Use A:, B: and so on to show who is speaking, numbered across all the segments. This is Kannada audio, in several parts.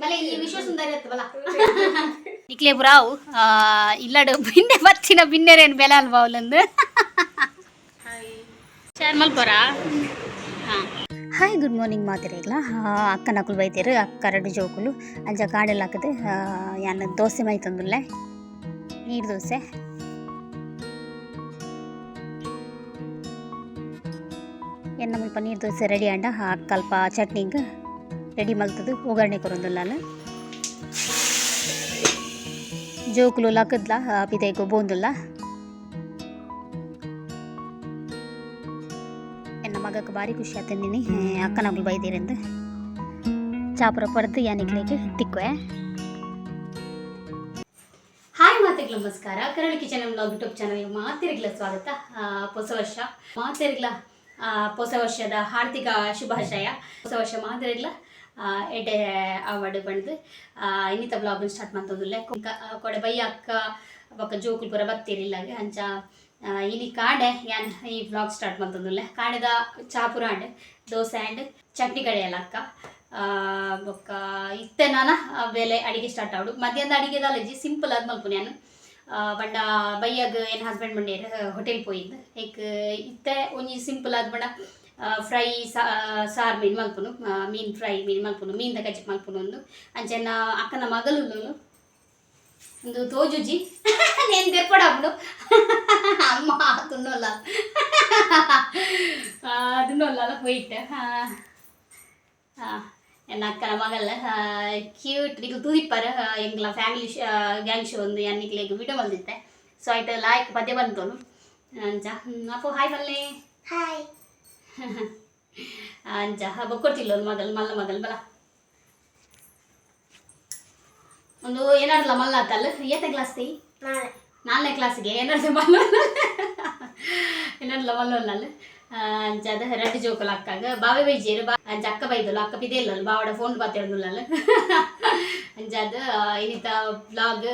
A: భలే ఈ విశ్వ సుందరి బల నిక్లే బ్రావు ఇల్లడు బిన్నె వచ్చిన బిన్నెరేను బెలాలు బావులందు ಚಾರ್ಮಲ್ ಪರ ಹಾಯ್ ಗುಡ್ ಮಾರ್ನಿಂಗ್ ಮಾತಿರಲ್ಲ ಅಕ್ಕ ನಕಲು ಬೈತೀರು ಅಕ್ಕ ಎರಡು ಜೋಕುಲು ಅಂಚ ಕಾಡೆಲ್ಲ ಹಾಕದೆ ಯಾನ ದೋಸೆ ಮೈತಂದುಲ್ಲೆ ನೀರು ದೋಸೆ ಎನ್ನ ಮುಲ್ಪ ನೀರು ದೋಸೆ ರೆಡಿ ಅಂಡ ಅಕ್ಕಲ್ಪ ಚಟ್ನಿಗೆ ರೆಡಿ ಮಲ್ತದು ಒಗ್ಗರಣೆ ಕೊರೊಂದುಲ್ಲ ಜೋಕುಲು ಲಕ್ಕದ್ಲ ಪಿದೈಗು ಬೋಂದುಲ್ಲ ಎನ್ನ ಮಗಕ್ಕೆ ಭಾರಿ ಖುಷಿ ಆತಂದಿನಿ ಅಕ್ಕನಗಳು ಬೈದಿರಂದು ಚಾಪುರ ಪಡೆದು ಯಾನಿಕ್ಲಿಗೆ ತಿಕ್ಕುವೆ ಹಾಯ್ ಮಾತೆಗ್ಲ ನಮಸ್ಕಾರ ಕರಳಿ ಕಿಚನ್ ವ್ಲಾಗ್ ಯೂಟ್ಯೂಬ್ ಚಾನಲ್ಗೆ ಮಾತೆರಿಗ್ಲ ಸ್ವಾಗತ ಹೊಸ ವರ್ಷ ಮಾತೆರಿಗ್ಲ ಹೊಸ ವರ್ಷದ ಹಾರ್ದಿಕ ಶುಭಾಶಯ ಹೊಸ ವರ್ಷ ಮಾತೆರಿಗ್ಲ ಎಡೆ ಅವಾರ್ಡ್ ಬಂದು ಇನ್ನಿತ ಬ್ಲಾಗ್ ಸ್ಟಾರ್ಟ್ ಮಾಡ್ತದಿಲ್ಲ ಕೊಡೆ ಬೈ ಅಕ್ಕ ಬೊಕ್ಕ ಜೋಕುಲ್ ಪೂರ ಬತ್ತೀರಿಲ್ಲ ಅಂಚ ಇಲ್ಲಿ ಕಾಡೆ ಯಾನ್ ಈ ವ್ಲಾಗ್ ಸ್ಟಾರ್ಟ್ ಮಾಡ್ತಂದುಲ್ಲೆ ಕಾಡೆದ ಚಾಪುರ ಅಂಡ್ ದೋಸೆ ಆ್ಯಂಡ್ ಚಟ್ನಿ ಕಡೆಯಲ್ಲ ಅಕ್ಕ ಬೊಕ್ಕ ಇತ್ತೆ ನಾನು ಬೇಲೆ ಅಡಿಗೆ ಸ್ಟಾರ್ಟ್ ಆವಡು ಮಧ್ಯಾಹ್ನದ ಅಡಿಗೆದಲ್ಲಜಿ ಸಿಂಪಲ್ ಆದ ಮಲ್ಪು ನಾನು ಬಂಡ ಬೈಯಾಗ ಏನು ಹಸ್ಬೆಂಡ್ ಬಂಡೇರು ಹೋಟೆಲ್ ಪೋಯಿದ್ದು ಏಕ್ ಇತ್ತೆ ಒಂಜಿ ಸಿಂಪಲ್ ಆದ ಬಂಡ ಫ್ರೈ ಸಾರು ಮೀನು ಮಲ್ಪುನು ಮೀನು ಫ್ರೈ ಮೀನು ಮಲ್ಪುನು ಮೀನ್ದ ಕಚ್ಚಿ ಮಲ್ಪುನು ಒಂದು ಅಂಚೆನ ಅಕ್ಕನ ಮಗಲು ಒಂದು ತೋಜುಜಿ నేను తెప్పడప్పుడు అమ్మ துண்ணோல்ல போயிட்டு என் அக்கா மகள் ಕ್ಯೂಟ್ ಈಗ ತೂದಿಪ್ಪಾರ ಎಂಗ್ಲ ಫ್ಯಾಮಿಲಿ ಗ್ಯಾಂಗ್ ಶೋ ಒಂದು ಅನ್ನಿಕ್ಲೆಗ್ ವಿಡಿಯೋ ಬಂದಿತ್ತೆ ಸೊ ಆಯ್ತು ಲಾಯ್ಕ್ ಪದ್ಯ ಬಂತೋನು ಅಂಚ ಅಪ್ಪು ಹಾಯ್ ಬಲ್ಲೆ ಹಾಯ್ ಅಂಚ ಬೊಕ್ಕೊಡ್ತಿಲ್ಲ ಮಗಲ್ ಮಲ್ಲ ಮಗಲ್ ಬಲ ಒಂದು ಏನಾಡಲ್ಲ ಮಲ್ಲ ಆತಲ್ಲ ಏತೆ ಕ್ಲಾಸ್ ತೈ 4ನೇ ಕ್ಲಾಸಿಗೆ ಏನಾಡ್ದೆ ಮಲ್ಲ ಏನಾಡಲ್ಲ ಮಲ್ಲೊಲ್ಲ ಅಂಚ ಅದ ಎರಡು ಜೋಕಲ್ ಅಕ್ಕಾಗ ಬಾವೆ ಬೈಜೇರು ಅಂಚ ಅಕ್ಕ ಬೈದಲ್ಲ ಅಕ್ಕ ಪಿದೆ ಇಲ್ಲ ಬಾವಡ ಫೋನ್ ಬಾತೇಳಲ್ಲ ಅಂಚ ಅದು ಇನ್ನಿತ ಬ್ಲಾಗ್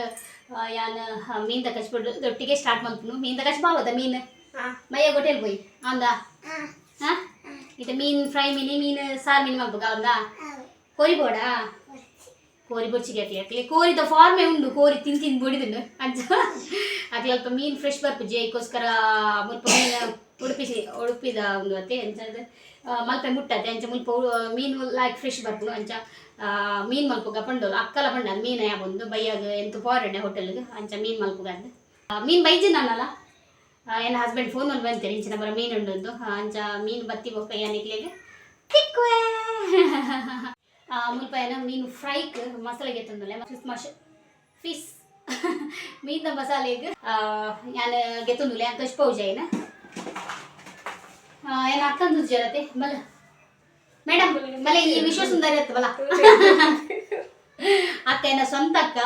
A: ಯಾನ್ ಮೀನ್ ಕಚ್ಬಿಟ್ಟು ದೊಟ್ಟಿಗೆ ಸ್ಟಾರ್ಟ್ ಮಾಡ್ತೀನಿ ಮೀನ್ ಕಚ್ ಬಾವದ ಮೀನು ಮೈಯ ಗೊಟ್ಟೆಲ್ போய் ಅಂದ ಇದು ಮೀನ್ ಫ್ರೈ ಮೀನು ಸಾರು ಮೀನು ಮಾಡ್ಬೇಕು ಅವಂದ ಕೋರಿಬೋಡಾ ಕೋರಿ ಬೊಚ್ಚಿಗೆ ಹಾಕಲಿ ಕೋರಿದ ಫಾರ್ಮೇ ಉಂಡು ಕೋರಿ ತಿಂದು ಬಡಿದನು ಅಂಚ ಅಕ್ಲಿ ಅಲ್ಪ ಮೀನು ಫ್ರೆಶ್ ಬರ್ಪುಜಿ ಅದಕ್ಕೋಸ್ಕರ ಮುಲ್ಪ ಮೀನು ಉಡುಪಿದ ಒಂದು ಅತ್ತೆ ಅಂಚದ ಮಲ್ಪೆ ಮುಟ್ಟತ್ತೆ ಅಂಚ ಮುಲ್ಪ ಮೀನು ಲೈಕ್ ಫ್ರೆಶ್ ಬರ್ಪು ಅಂಚ ಮೀನು ಮಲ್ಪುಗ ಪಂಡೋಲು ಅಕ್ಕಲ ಪಂಡ ಮೀನು ಯಾವೊಂದು ಬೈಯಾಗ ಎಂತ ಫಾರೆಂಡೆ ಹೋಟೆಲ್ಗೆ ಅಂಚ ಮೀನು ಮಲ್ಪುಗ ಅಂದು ಮೀನು ಬೈಜಿ ನಾನಲ್ಲ ಏನು ಹಸ್ಬೆಂಡ್ ಫೋನಲ್ಲಿ ಬಂತೇನೆ ಇಂಚಿನ ಬರ ಮೀನು ಉಂಡೊಂದು ಅಂಚ ಮೀನು ಬತ್ತಿ ಬೊಕ್ಕ ಯಾನಿಕ್ಲೆಗೆ ತಿಕ್ಕುವೆ ಮುಲ್ಪ ಏನ ಮೀನು ಫ್ರೈಕ್ ಮಸಾಲೆಗೆ ತಂದಲ್ಲ ಫಿಶ್ ಮೀನ ಮಸಾಲೆಗೆ ನಾನು ಗೆತ್ತುಂದುಲೆ ಅಂತ ಪೌಜ ಏನ ಏನು ಅಕ್ಕಂದು ಜರತೆ ಬಲ ಮೇಡಮ್ ಬಲ ಈ ವಿಶ್ವ ಸುಂದರಿ ಅತ್ತ ಬಲ ಅಕ್ಕ ಏನ ಸ್ವಂತ ಅಕ್ಕ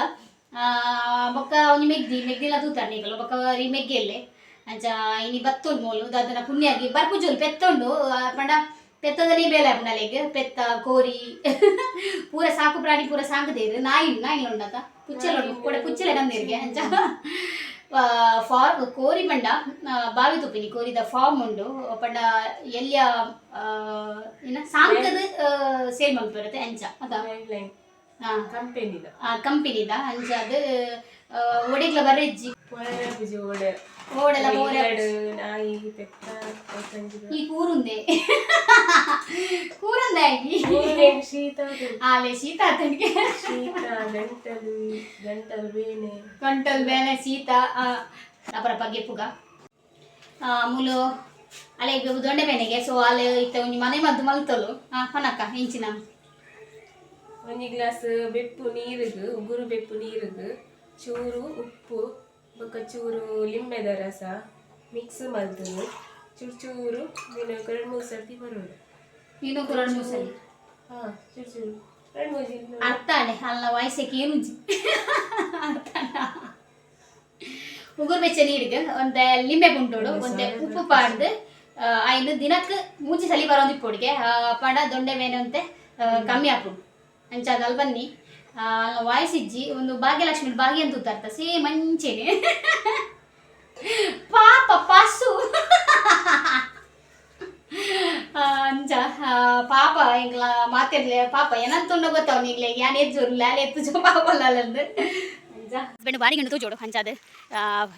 A: ಬೊಕ್ಕ ಒಂಜಿ ಮೆಗ್ದಿಲ್ಲ ತೂತಾರ ನೀಗಲು ಬೊಕ್ಕ ಈ ಮೆಗ್ಗೆಲ್ಲೆ ಅಂಚ ಇನಿ ಬತ್ತೊಂಡು ಮೋಲು ಅದನ್ನ ಪುಣ್ಯಾಗಿ ಬರ್ಪುಜೋಲು ಪೆತ್ತೊಂಡು ಪಂಡ ಪೆತ್ತದನೇ ಬೇಲೆ ಅಪ್ಪನಲೆಗೆ ಪೆತ್ತ ಕೋರಿ ಪೂರ ಸಾಕು ಪ್ರಾಣಿ ಪೂರ ಸಾಕದೇರು ನಾಯಿ ಉಂಡತ ಪುಚ್ಚಲ ಕೊಡೆ ಪುಚ್ಚಲೆ ನಂದಿರ್ಗೆ ಅಂಚ ಫಾರ್ಮ್ ಕೋರಿ ಮಂಡ ಬಾವಿ ತುಪ್ಪಿನಿ ಕೋರಿದ ಫಾರ್ಮ್ ಉಂಡು ಪಂಡ ಎಲ್ಲಿಯ ಏನ ಸಾಂಕದ ಸೇಲ್ ಮಾಡ್ಬರುತ್ತೆ ಅಂಚ ಅದ ಕಂಪೆನಿದ ಅಂಚ ಅದು ಒಡೆಗ್ಲ ಬರೆಜ್ಜಿ ಓಡೆಲ್ಲ ಈ ಕೂರುಂದೆ ಕೂರಂದೆ ಆಗಿ ಆಲೆ ಶೀತ ಆತನಿಗೆ ಗಂಟಲು ಬೇನೆ ಶೀತ ಅಪರ ಪಗ್ಗೆ ಪುಗ ಮುಲು ಅಲೆಗೆ ದೊಂಡೆ ಬೇನೆಗೆ ಸೊ ಅಲೆ ಇತ್ತ ಒಂಜಿ ಮನೆ ಮದ್ದು ಮಲ್ತಲು ಪನಕ್ಕ ಇಂಚಿನ
B: ಒಂಜಿ ಗ್ಲಾಸ್ ಬೆಪ್ಪು ನೀರಿಗೆ ಉಗುರು ಬೆಪ್ಪು ನೀರಿಗೆ ಚೂರು ಉಪ್ಪು ಬೊಕ್ಕ ಚೂರು ಲಿಂಬೆದ ರಸ ಮಿಕ್ಸ್ ಮಲ್ತನು ಚೂರು ಚೂರು ನೀನು 2-3 ಸರ್ತಿ ಬರೋದು
A: ನೀನು 2-3 ಸರಿ
B: ಹಾಂ ಚೂರು ಚೂರು 2-3
A: ಅರ್ಥಾನೆ ಅಲ್ಲ ವಯಸ್ಸಕ್ಕೆ ಏನು ಉಗುರು ಬೆಚ್ಚ ನೀರಿಗೆ ಒಂದು ಲಿಂಬೆ ಪುಂಟೋಡು ಒಂದು ಉಪ್ಪು ಪಾಡ್ದು ಐದು ದಿನಕ್ಕೆ ಮೂಚಿ ಸಲಿ ಬರೋದು ಇಪ್ಪೊಡಿಗೆ ಪಂಡ ದೊಂಡೆ ಬೇನೆ ಅಂತೆ ಕಮ್ಮಿ ಹಾಕೋದು ಅಂಚ ಅದಲ್ಲಿ ಬನ್ನಿ ವಾಯ್ಸಿಜ್ಜಿ ಒಂದು ಭಾಗ್ಯಲಕ್ಷ್ಮಿ ಭಾಗ್ಯ ಅಂತ ತರ್ತ ಸೇಮ್ ಮಂಚೇನೆ ಪಾಪ ಪಸು ಅಂಚ ಪಾಪ ಎಂಗ್ಲ ಮಾತಿರ್ಲೆ ಪಾಪ ಏನಂತುಂಡ ಗೊತ್ತಾವ ನೀಗ್ಲೆ ಯಾನ್ ಎಜ್ಜುರ್ಲ ಅಲ್ಲಿ ಎತ್ತು ಪಾಪಲ್ಲಂದು ಅಂಚ ಹಸ್ಬೆಂಡ್ ಬಾರಿ ಗಂಡು ತೋಜೋಡು ಅಂಚಾದ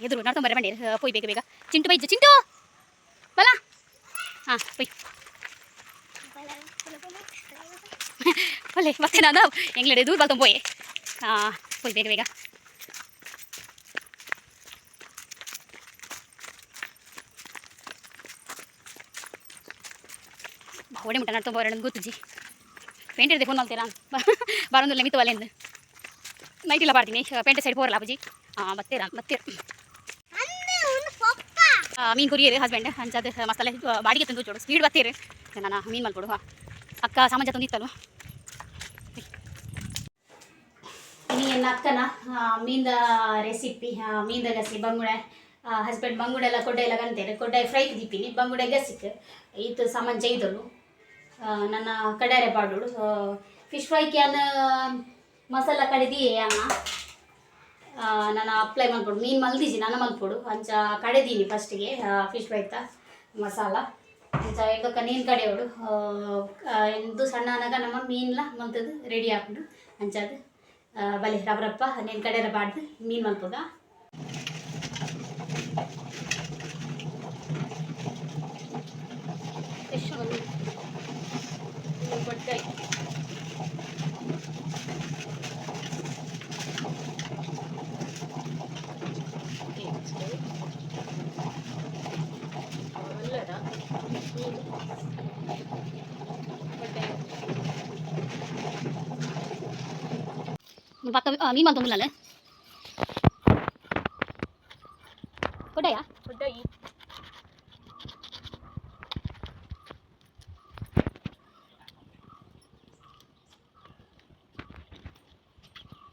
A: ಎದುರು ನಡ್ಕೊಂಡ್ ಬರ ಬಂಡೇರು ಪೋಯ್ ಬೇಗ ಬೇಗ ಚಿಂಟು ಬೈಜು ಚಿಂಟು ಬಲ ಹಾಂ ಪೊಯ್ ಒಳ್ಳೆ ಮತ್ತೆ ನಾನು ಎಂಗ್ಲಡೆ ದೂರ ಬಲ್ತೊಂದು ಪೋಯೆ ಪೊಯ್ ಬೇಗ ಬೇಗ ಒಡೆ ಮುಟ್ಟ ನಡ್ತೊಂಬ ಬರೋಣ ಗೊತ್ತುಜಿ ಪೇಂಟ್ ಇರದೆ ಫೋನ್ ಮಾಡ್ತೀರಾ ಬರೋದಿಲ್ಲ ಮಿತ್ತು ಅಲ್ಲೆಂದು ನೈಟ್ ಇಲ್ಲ ಪಾಡ್ತೀನಿ ಪೇಂಟ್ ಸೈಡ್ ಹೋರಲ್ಲ ಅಪ್ಪಾಜಿ ಬತ್ತೀರಾ ಮೀನು ಕುರಿಯರು ಹಸ್ಬೆಂಡ್ ಅಂಚದು ಮಸಾಲೆ ಬಾಡಿಗೆ ತಂದು ಚೋಡು ಸ್ಪೀಡ್ ಬತ್ತೀರಿ ನಾನು ಮೀನು ಮಲ್ಕೊಡು ಅಕ್ಕ ಸಾಮಾನ್ಯ ತಂದಿತ್ತಲ್ವ ನೀನು ಅಕ್ಕನ ಮೀನ್ದ ರೆಸಿಪಿ ಮೀನ್ದ ಗಸಿ ಬಂಗುಡೆ ಹಸ್ಬೆಂಡ್ ಬಂಗುಡೆ ಎಲ್ಲ ಕೊಡ್ಡೆ ಎಲ್ಲ ಕಂತೇನೆ ಕೊಡ್ಡೆ ಫ್ರೈಕ್ ದಿಪ್ಪಿನಿ ಬಂಗುಡೆ ಗಸಿಕ್ ಈತು ಸಾಮಾನು ಚೈದಳು ನನ್ನ ಕಡಾರೆ ಪಾಡೋಡು ಫಿಶ್ ಫ್ರೈಗೆ ಅನ್ನ ಮಸಾಲ ಕಡಿದಿ ಅನ್ನ ನಾನು ಅಪ್ಲೈ ಮಾಡ್ಕೊಡು ಮೀನು ಮಲ್ದಿಜಿ ನಾನು ಮಲ್ಪೊಡು ಅಂಚ ಕಡೆದೀನಿ ಫಸ್ಟಿಗೆ ಫಿಶ್ ಫ್ರೈತ ಮಸಾಲ ಅಂಚ ಇದಕ್ಕೆ ನೀನು ಕಡೆಯೋಡು ಎಂದು ಸಣ್ಣ ಅನ್ನಾಗ ನಮ್ಮ ಮೀನ್ಲ ಮಲ್ತದು ರೆಡಿ ಹಾಕೊಂಡು ಅಂಚದು ಬಲೆ ರಬ್ರಪ್ಪ ನೀನು ಕಡೆಯರ ಬಾಡ್ದು ಮೀನು ಮಲ್ಪೋದ ಕೊಡ್ತಾಯಿ ಪಕ್ಕ ಮೀನು ಮಲ್ತೊಂದಿಲ್ಲ ಕೊಡ್ಡಯ್ಯ
B: ಕೊಡ್ಡಾಯಿ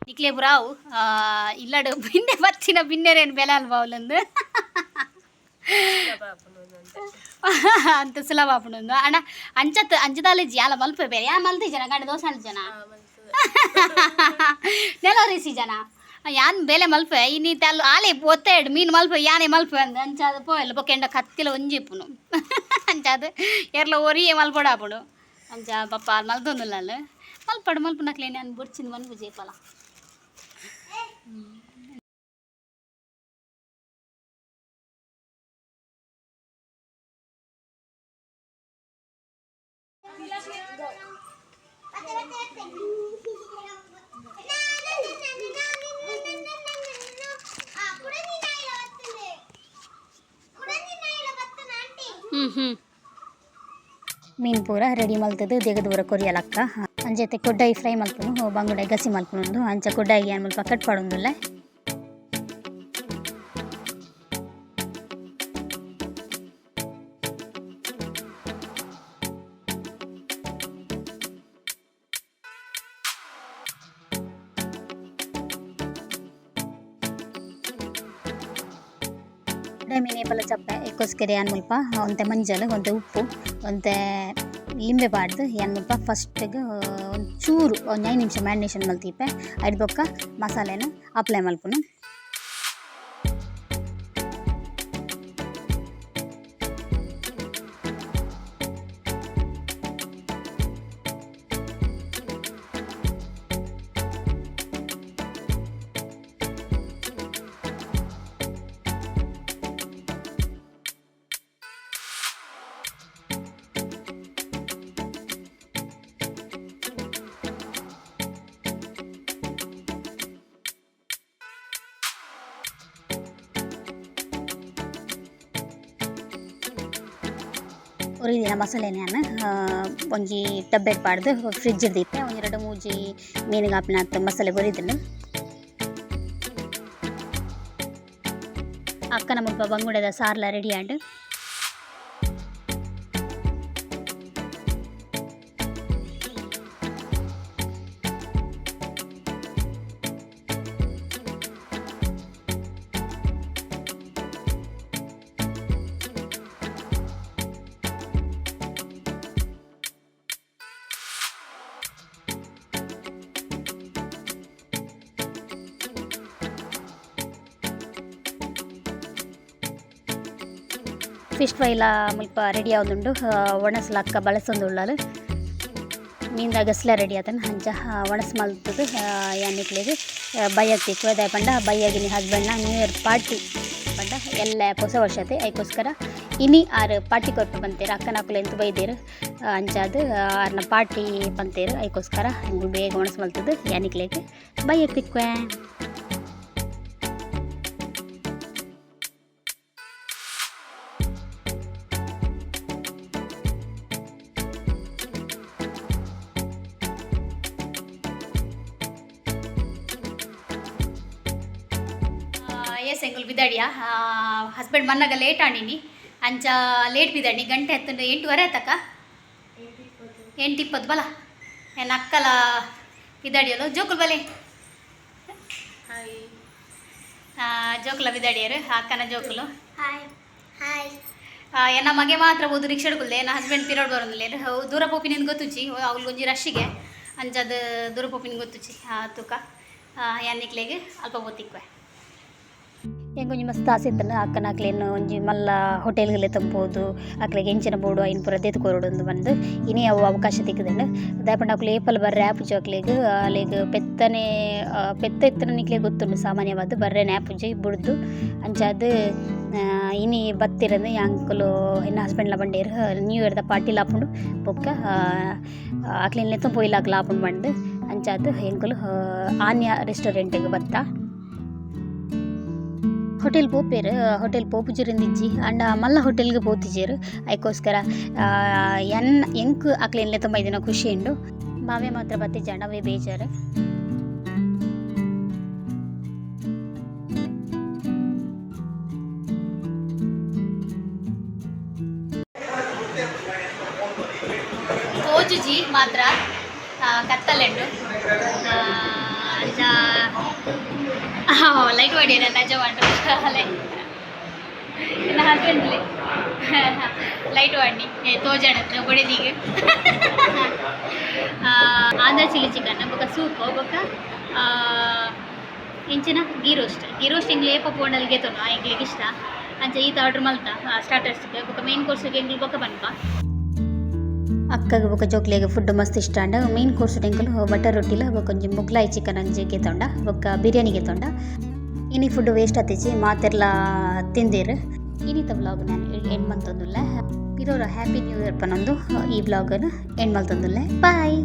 A: ನಿಕ್ಲೆ ಬುರಾವು ಇಲ್ಲಡು ಬಿನ್ನೆ ಬಚ್ಚಿನ ಬಿನ್ನೆರೇನು ಬೆಲೆ ಅಲ್ವಾ ಅವಳಂದು ಅಂತ ಸುಲಭ ಆಪುಣೊಂದು ಅಣ್ಣ ಅಂಚತ್ ಅಂಚದಾಲಜಿ ಅಲ್ಲ ಮಲ್ಪ ಬೇರೆ ಯಾ ಮಲ್ತಿ ಜನ ಗಂಡ ದೋಸೆ ಜನ ನೆಲವರಿಸಿ ಜನ ಯಾನ್ ಬೇಲೆ ಮಲ್ಪ ಇನ್ನೀತ ಅಲ್ಲಿ ಆಲೆ ಒತ್ತೆಡು ಮೀನು ಮಲ್ಪ ಯಾನೆ ಮಲ್ಪ ಅಂದ ಅಂಚಾದ ಪೋಯಲ್ಲ ಬೊಕ್ಕೆಂಡ ಕತ್ತಿಲ ಒಂಜಿಪ್ಪುನು ಅಂಚಾದ ಎರ್ಲ ಒರಿಯೇ ಮಲ್ಪೊಡ ಆಪುಡು ಅಂಚ ಪಪ್ಪ ಅಲ್ಲಿ ಮಲ್ತೊಂದಿಲ್ಲ ಅಲ್ಲಿ ಮಲ್ಪಡು ಮಲ್ಪ ನಕ್ಲೆ ನಾನು ಬುಡ್ಚಿನ ಮನ್ಪು ಜೇಪಲ್ಲ ಮೀನು ಪೂರ ರೆಡಿ ಮಲ್ತದು ತೆಗೆದು ಬರ ಕೊರಿಯಲಕ್ಕ ಅಂಚೆ ಕೊಡ್ಡಾಯಿ ಫ್ರೈ ಮಲ್ಪನು ಬಂಗುಡಾಯಿ ಗಸಿ ಮಲ್ಪನು ಅಂಚ ಕೊಡ್ಡಾಯಿ ಏನು ಮಲ್ಪ ಕಟ್ ಪಡೊಂದುಲ್ಲ ಮೀನು ಏಪಲ ಚಪ್ಪೆ ಎಕ್ಕೋಸ್ಕರ ಏನು ಮುಲ್ಪ ಒಂತೆ ಮಂಜಲು ಒಂತೆ ಉಪ್ಪು ಒಂತೆ ಲಿಂಬೆ ಬಾಡ್ದು ಏನು ಮುಲ್ಪ ಫಸ್ಟಿಗೆ ಒಂಚೂರು ಒಂದು 5 ನಿಮಿಷ ಮ್ಯಾರಿನೇಷನ್ ಮಲ್ತಿಪ್ಪೆ ಅಡ್ ಬೊಕ್ಕ ಮಸಾಲೆನ ಅಪ್ಲೈ ಮಲ್ಪುನು ಉರಿದಿನ ಮಸಾಲೆನ ಒಂಜಿ ಡಬ್ಬೆಡ್ ಪಾಡ್ದು ಫ್ರಿಡ್ಜ್ ದೀಪೆ ಒಂದು 2-3 ಮೀನಿಗೆ ಹಾಪಿನ ಮಸಾಲೆ ಬರಿದಿದ್ದು ಅಕ್ಕನ ಮುಲ್ಪ ಬಂಗುಡದ ಸಾರ್ಲ ರೆಡಿ ಆಂಡ್ ಫಿಶ್ ಫ್ರೈಲ ಮುಲ್ಪ ರೆಡಿ ಆವೊಂದುಂಡು ಒಣಸ್ಲ ಅಕ್ಕ ಬಳಸೊಂದುಳ್ಳಲು ಮೀನ್ದ ಗಸ್ಲ ರೆಡಿ ಆತನ ಅಂಚ ಒಣಸ್ ಮಲ್ತದು ಯಾನಿಕ್ಲೆಗ್ ಬಯ್ಯಗ್ ತಿಕ್ಕು ಅದೇ ಪಂಡ ಬಯ್ಯಗಿನಿ ಹಸ್ಬೆಂಡ್ನ ನ್ಯೂ ಇಯರ್ ಪಾರ್ಟಿ ಪಂಡ ಎಲ್ಲ ಹೊಸ ವರ್ಷತೆ ಅದಕ್ಕೋಸ್ಕರ ಇನಿ ಆರು ಪಾರ್ಟಿ ಕೊಟ್ಟು ಬಂತೇರು ಅಕ್ಕನಕ್ಕಲು ಎಂತ ಬೈದೇರು ಅಂಚಾದ ಆರ್ನ ಪಾರ್ಟಿ ಬಂತೇರು ಅದಕ್ಕೋಸ್ಕರ ಬೇಗ ಒಣಸ್ ಮಲ್ತದು ಯಾನಿಕ್ಲೆಗ್ ಬಯ್ಯಗ್ ತಿಕ್ವೆ. ಎಸ್ ಎಂಕುಲು ಬಿದ್ದಾಡಿಯಾ ಹಸ್ಬೆಂಡ್ ಮನ್ನಾಗ ಲೇಟ್ ಆಂಡಿನಿ ಅಂಚ ಲೇಟ್ ಬಿದ್ದಾಡಿ ಗಂಟೆ ಹತ್ತಂಡು 8:15 ಆತಕ್ಕ 8:20 ಬಲ ಏನು ಅಕ್ಕಲ ಬಿದ್ದಾಡಿಯಲ್ಲ ಜೋಕುಲು ಬಲೆ ಜೋಕುಲ ಬಿದ್ದಾಡಿಯರು ಅಕ್ಕನ ಜೋಕುಲು ಏನ ಮಗೆ ಮಾತ್ರ ಓದು ರಿಕ್ಷಾ ಹಿಡ್ಕೊಳ್ದೆ ನನ್ನ ಹಸ್ಬೆಂಡ್ ಪಿರೋಡ್ ಬರೋದಿಲ್ಲ ದೂರ ಪೋಪಿನಿಂದ ಗೊತ್ತುಚ್ಚಿ ಅವ್ಳು ಒಂಜಿ ರಶ್ಶಿಗೆ ಅಂಚದು ದೂರ ಪೋಪಿನ ಗೊತ್ತುಚ್ಚಿ ತೂಕ ಯಾನಿಕ್ಲೆಗೆ ಅಲ್ಪ ಗೊತ್ತಿಕ್ವೆ ಹೆಂಗೆ ಮಸ್ತ್ ಆಸೆ ಇತ್ತಂದ್ರೆ ಅಕ್ಕನ ಅಕ್ಲೇನು ಒಂಜಿ ಮಲ್ಲ ಹೋಟೆಲ್ಗೆಲ್ಲ ತಂಬೋದು ಅಕ್ಲೆಗೆ ಎಂಚಿನ ಬೋಡು ಐನ್ ಪೂರ ದೆತ್ಕೊರೋಡು ಬಂದು ಇನ್ನೇ ಅವು ಅವಕಾಶ ತಿಕ್ಕದಂಡು ದಾಯಪಂಡ ಅಕ್ಲೆ ಏಪಲ್ ಬರ್ರೆ ಆಪುಜಿ ಅಕ್ಲೆಗ್ ಅಲ್ಲಿಗೆ ಪೆತ್ತ ಎತ್ತನ ನಿಕ್ಲೆ ಗೊತ್ತುಂಡು ಸಾಮಾನ್ಯವಾದ ಬರ್ರೆ ನ್ಯಾಪುಜಿ ಬುಡ್ದು ಅಂಚಾದ ಇನಿ ಬತ್ತಿರಂದು ಅಂಕಲು ಎನ್ನ ಹಸ್ಬೆಂಡ್ಲ ಬಂಡೇರು ನ್ಯೂ ಇಯರ್ದ ಪಾರ್ಟಿಲ್ ಆಪುಂಡು ಬೊಕ್ಕ ಅಕ್ಲೇನ್ ಲೆತ್ತ ಪೊಯ್ಲ ಅಕ್ಲ ಆಪುಂಡು ಬಂದು ಅಂಚಾದ ಎಂಕಲು ಆನ್ಯ ರೆಸ್ಟೋರೆಂಟ್ಗೆ ಬತ್ತ ಹೋಟೆಲ್ ಪೋಪೇರು ಹೋಟೆಲ್ ಪೋಪುಜಿರಿಂದಿಜ್ಜಿ ಅಂಡ ಮಲ್ಲ ಹೋಟೆಲ್ಗೆ ಪೋತಿಜೇರು ಅದಕ್ಕೋಸ್ಕರ ಎಂಕ್ ಅಕ್ಲೆನ್ಲೆ ತುಂಬ ದಿನ ಖುಷಿ ಉಂಡು ಬಾವೆ ಮಾತ್ರ ಬತ್ತಿಜ್ಜ ಅಣ್ಣವೇ ಬೇಜಾರು. ಓಜುಜಿ ಮಾತ್ರ ಕತ್ತಲೆಂಡು ಅಂಚ ಲೈಟ್ ಮಾಡಿ ನಜ ಮಾಡ್ರು ನನ್ನ ಹಸ್ಬೆಂಡ್ಲಿ ಲೈಟ್ ವಾಡಿ ತೋಜಾಣ ಬಡಿದೀಗ ಆಂಧ್ರ ಚಿಲ್ಲಿ ಚಿಕನ್ ಬೊಕ್ಕ ಸೂಪ್ ಬೊಕ್ಕ ಇಂಚಿನ ಗೀ ರೋಸ್ಟ್ ಇಂಗ್ಲಿ ಏಪ ಪೋಂಡಲ್ಗೆ ತೊನು ಇಂಗ್ಲಿಗೆ ಇಷ್ಟ ಅಂಚೆ ಈತ ಆರ್ಡ್ರ್ ಮಲ್ತ ಸ್ಟಾರ್ಟರ್ಸ್ಗೆ ಬೊಕ್ಕ ಮೇನ್ ಕೋರ್ಸ್ಗೆ ಎಂಗ್ಲಿ ಬೊಕ್ಕ ಬನ್ಪ ಅಕ್ಕಗೆ ಬೊಕ್ಕ ಜೋಕ್ಲೆಗೆ ಫುಡ್ ಮಸ್ತ್ ಇಷ್ಟ ಅಂಡ ಮೇನ್ ಕೋರ್ಸ್ ಟೆಂಕಲ್ ಬಟರ್ ರೊಟ್ಟಿಲ ಬೊಕೊಂಜಿ ಮುಗ್ಲಾಯಿ ಚಿಕನ್ ಅಂಜಿಗೆ ತೊಂಡ ಬೊಕ್ಕ ಬಿರಿಯಾನಿಗೆ ತೊಂಡ ಇನಿ ಫುಡ್ ವೇಸ್ಟ್ ಆತಿಜಿ ಮಾತೆರ್ಲ ತಿಂದೇರು ಇನಿತ ವ್ಲಾಗ್ ನಾನು ಎಂಡ್ ಮಲ್ತೊಂದುಲ್ಲೆ ಇರೋರ ಹ್ಯಾಪಿ ನ್ಯೂ ಇಯರ್ ಪನೊಂದು ಈ ವ್ಲಾಗನ್ನು ಎಂಡ್ ಮಲ್ತೊಂದುಲ್ಲೆ ಬಾಯ್.